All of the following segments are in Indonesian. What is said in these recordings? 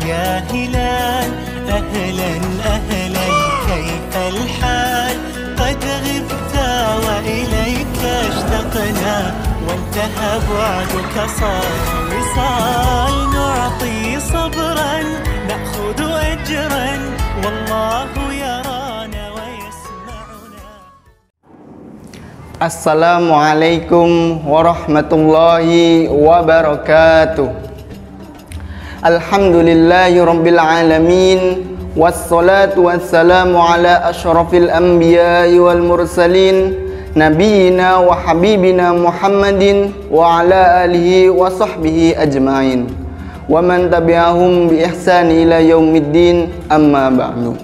يا هلال أهلا أهلا كيف الحال قد غبت وإليك اشتقنا وانتهى بعدك صار وصال نعطي صبرا نأخذ أجرا والله يرانا ويسمعنا. Assalamualaikum warahmatullahi wabarakatuh. Alhamdulillahi rabbil alamin, wassalatu wassalamu ala asyrafil anbiya'i wal mursalin, nabiyina wa habibina Muhammadin wa ala alihi wa sahbihi ajma'in wa man tabi'ahum bi ihsani ila yaumiddin, amma ba'du.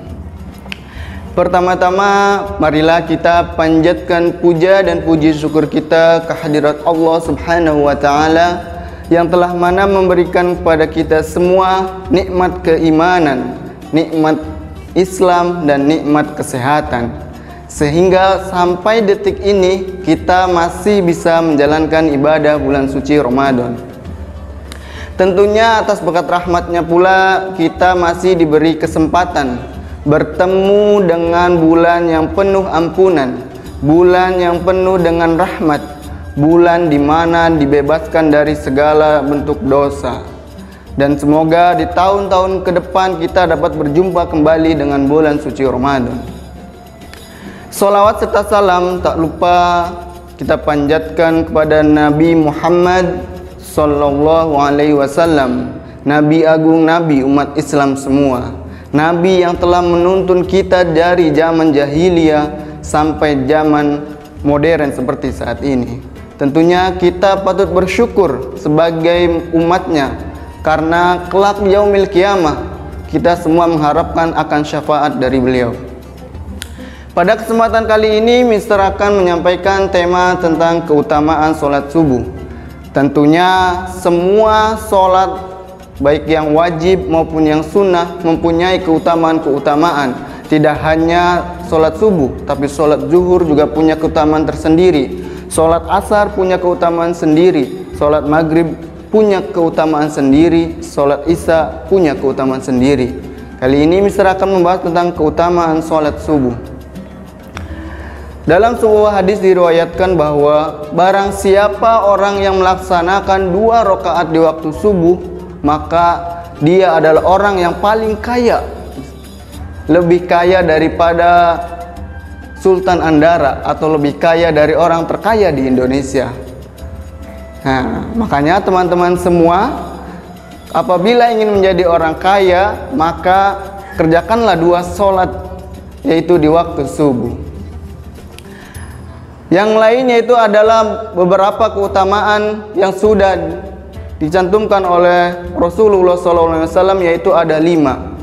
Pertama-tama marilah kita panjatkan puja dan puji syukur kita kehadirat Allah Subhanahu wa taala yang telah mana memberikan kepada kita semua nikmat keimanan, nikmat Islam dan nikmat kesehatan, sehingga sampai detik ini kita masih bisa menjalankan ibadah bulan suci Ramadan. Tentunya atas berkat rahmatnya pula kita masih diberi kesempatan bertemu dengan bulan yang penuh ampunan, bulan yang penuh dengan rahmat, bulan di mana dibebaskan dari segala bentuk dosa. Dan semoga di tahun-tahun ke depan kita dapat berjumpa kembali dengan bulan suci Ramadan. Salawat serta salam tak lupa kita panjatkan kepada Nabi Muhammad sallallahu alaihi wasallam, Nabi agung, Nabi umat Islam semua, Nabi yang telah menuntun kita dari zaman jahiliyah sampai zaman modern seperti saat ini. Tentunya kita patut bersyukur sebagai umatnya, karena kelak yaumil qiyamah kita semua mengharapkan akan syafaat dari beliau. Pada kesempatan kali ini Mister akan menyampaikan tema tentang keutamaan sholat subuh. Tentunya semua sholat baik yang wajib maupun yang sunnah mempunyai keutamaan-keutamaan. Tidak hanya sholat subuh, tapi sholat zuhur juga punya keutamaan tersendiri. Sholat asar punya keutamaan sendiri, sholat maghrib punya keutamaan sendiri, sholat isya punya keutamaan sendiri. Kali ini Mister akan membahas tentang keutamaan sholat subuh. Dalam sebuah hadis diriwayatkan bahwa barang siapa orang yang melaksanakan 2 rakaat di waktu subuh, maka dia adalah orang yang paling kaya, lebih kaya daripada Sultan Andara atau lebih kaya dari orang terkaya di Indonesia. Nah, makanya teman-teman semua, apabila ingin menjadi orang kaya, maka kerjakanlah 2 sholat, yaitu di waktu subuh. Yang lainnya itu adalah beberapa keutamaan yang sudah dicantumkan oleh Rasulullah SAW, yaitu ada 5.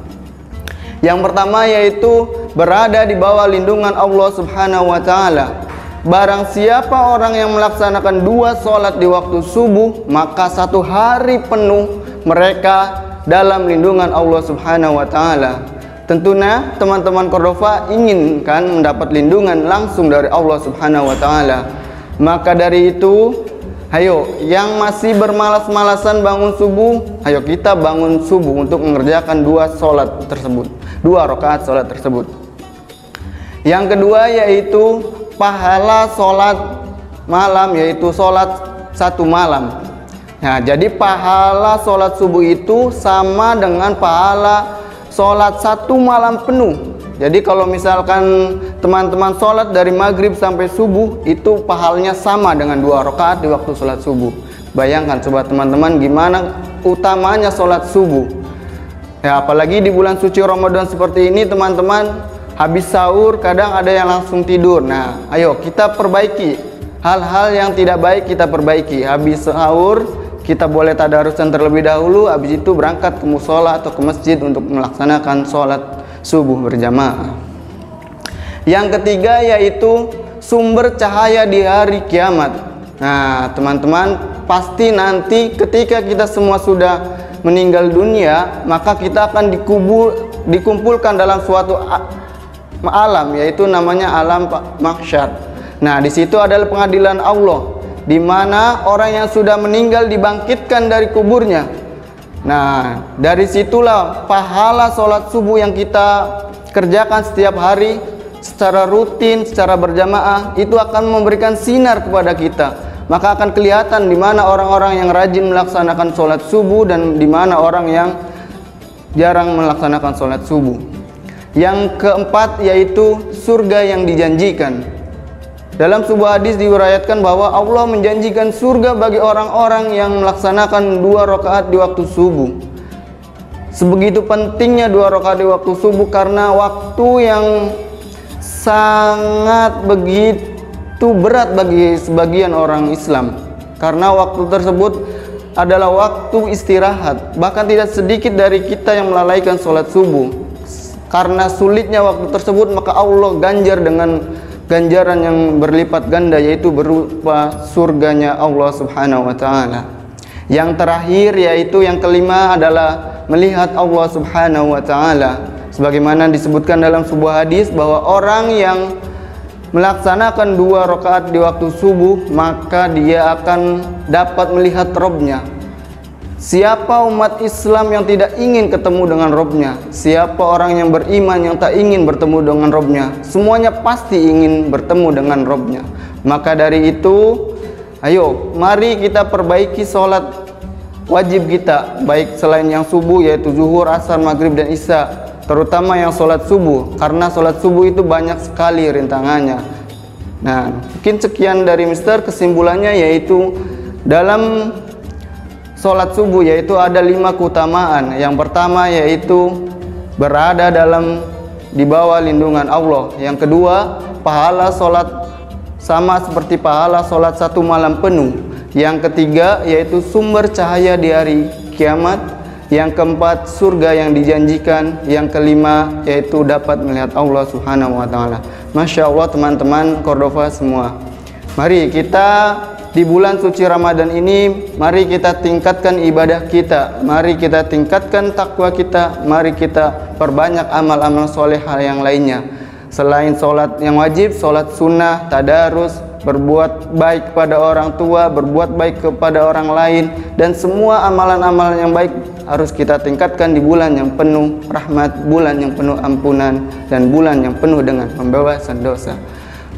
Yang pertama yaitu berada di bawah lindungan Allah Subhanahu wa taala. Barang siapa orang yang melaksanakan 2 sholat di waktu subuh, maka 1 hari penuh mereka dalam lindungan Allah Subhanahu wa taala. Tentunya teman-teman Cordova inginkan mendapat lindungan langsung dari Allah Subhanahu wa taala. Maka dari itu, ayo yang masih bermalas-malasan bangun subuh, ayo kita bangun subuh untuk mengerjakan 2 sholat tersebut, 2 rakaat sholat tersebut. Yang kedua yaitu pahala sholat malam, yaitu sholat 1 malam. Nah, jadi pahala sholat subuh itu sama dengan pahala sholat 1 malam penuh. Jadi kalau misalkan teman-teman sholat dari maghrib sampai subuh, itu pahalanya sama dengan 2 rakaat di waktu sholat subuh. Bayangkan coba teman-teman gimana utamanya sholat subuh. Ya, apalagi di bulan suci Ramadan seperti ini teman-teman, habis sahur kadang ada yang langsung tidur. Nah, ayo kita perbaiki hal-hal yang tidak baik, kita perbaiki. Habis sahur kita boleh tadarusan terlebih dahulu, habis itu berangkat ke musola atau ke masjid untuk melaksanakan sholat subuh berjamaah. Yang ketiga yaitu sumber cahaya di hari kiamat. Nah, teman-teman, pasti nanti ketika kita semua sudah meninggal dunia, maka kita akan dikumpulkan dalam suatu alam, yaitu namanya alam mahsyar. Nah, di situ adalah pengadilan Allah, di mana orang yang sudah meninggal dibangkitkan dari kuburnya. Nah, dari situlah pahala sholat subuh yang kita kerjakan setiap hari secara rutin, secara berjamaah, itu akan memberikan sinar kepada kita. Maka akan kelihatan di mana orang-orang yang rajin melaksanakan sholat subuh dan di mana orang yang jarang melaksanakan sholat subuh. Yang keempat yaitu surga yang dijanjikan. Dalam sebuah hadis diuriatkan bahwa Allah menjanjikan surga bagi orang-orang yang melaksanakan 2 rakaat di waktu subuh. Sebegitu pentingnya 2 rakaat di waktu subuh karena waktu yang sangat begitu berat bagi sebagian orang Islam. Karena waktu tersebut adalah waktu istirahat. Bahkan tidak sedikit dari kita yang melalaikan sholat subuh. Karena sulitnya waktu tersebut, maka Allah ganjar dengan ganjaran yang berlipat ganda, yaitu berupa surganya Allah Subhanahu wa taala. Yang terakhir yaitu yang kelima adalah melihat Allah Subhanahu wa taala. Sebagaimana disebutkan dalam sebuah hadis bahwa orang yang melaksanakan 2 rakaat di waktu subuh, maka dia akan dapat melihat Robnya. Siapa umat Islam yang tidak ingin ketemu dengan Robnya? Siapa orang yang beriman yang tak ingin bertemu dengan Robnya? Semuanya pasti ingin bertemu dengan Robnya. Maka dari itu, ayo mari kita perbaiki sholat wajib kita, baik selain yang subuh yaitu zuhur, asar, maghrib, dan isya. Terutama yang sholat subuh, karena sholat subuh itu banyak sekali rintangannya. Nah, mungkin sekian dari Mister. Kesimpulannya yaitu dalam sholat subuh yaitu ada 5 keutamaan. Yang pertama yaitu berada di bawah lindungan Allah. Yang kedua, pahala sholat sama seperti pahala sholat 1 malam penuh. Yang ketiga yaitu sumber cahaya di hari kiamat. Yang keempat, surga yang dijanjikan. Yang kelima yaitu dapat melihat Allah Subhanahu wa taala. Masya Allah teman-teman Cordova semua, mari kita di bulan suci Ramadan ini, mari kita tingkatkan ibadah kita, mari kita tingkatkan takwa kita, mari kita perbanyak amal-amal soleh yang lainnya. Selain sholat yang wajib, sholat sunnah, tadarus, berbuat baik kepada orang tua, berbuat baik kepada orang lain, dan semua amalan-amalan yang baik harus kita tingkatkan di bulan yang penuh rahmat, bulan yang penuh ampunan, dan bulan yang penuh dengan pembebasan dosa.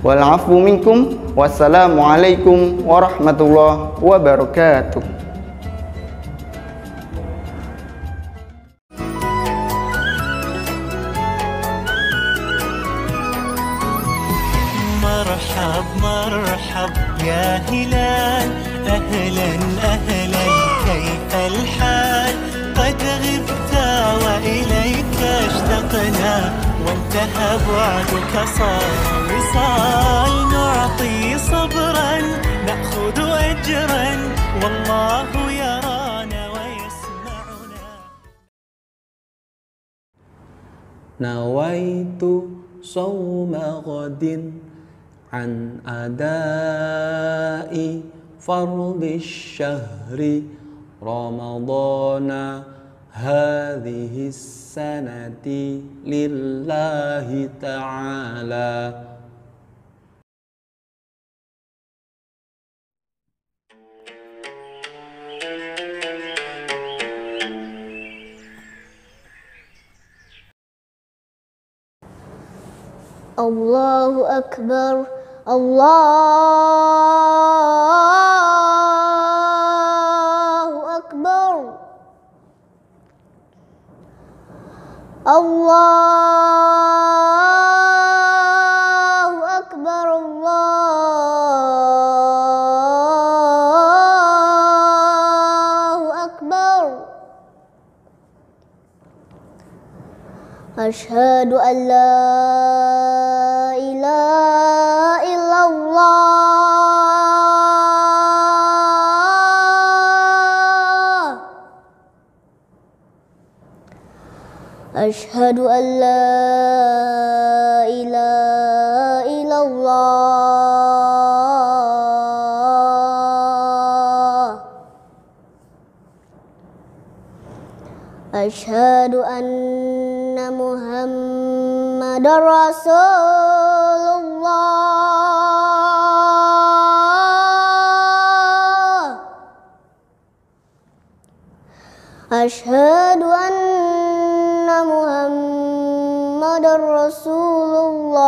Wal afu minkum. Wassalamualaikum warahmatullahi wabarakatuh. مرحب مرحب يا هلال أهلا أهلا كيف الحال قد غبت وإليك اشتقنا وانتهى بعدك صار وصال نعطي صبرا نأخذ أجرا والله يرانا ويسمعنا. نويت صوم غد عن أداء فرض الشهر رمضان هذه السنة لله تعالى. الله أكبر الله أكبر الله أكبر الله أكبر. أشهد أن لا إله إلا الله. أشهد أن لا إله إلا الله. أشهد أن محمد رسول الله. Asyhadu anna Muhammadar Rasulullah.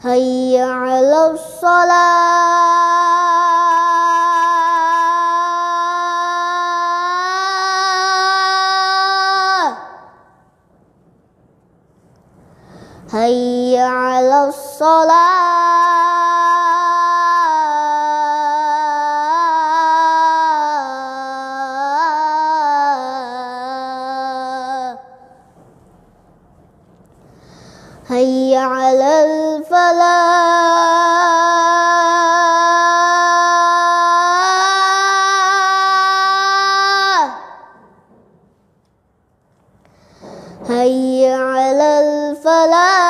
Hayya 'alas shalah. Hayya 'alas shalah. Hayya 'alal falah. Hayya 'alal falah.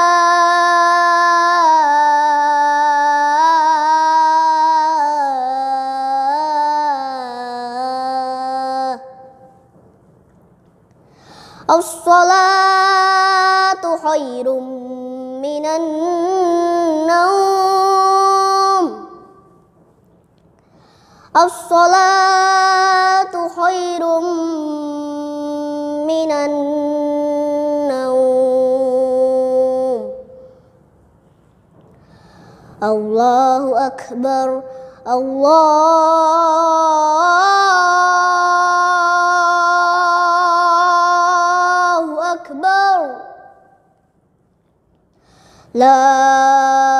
As-salatu khairum minan naum. As-salatu khairum minan naum. Allahu akbar. Allahu akbar. La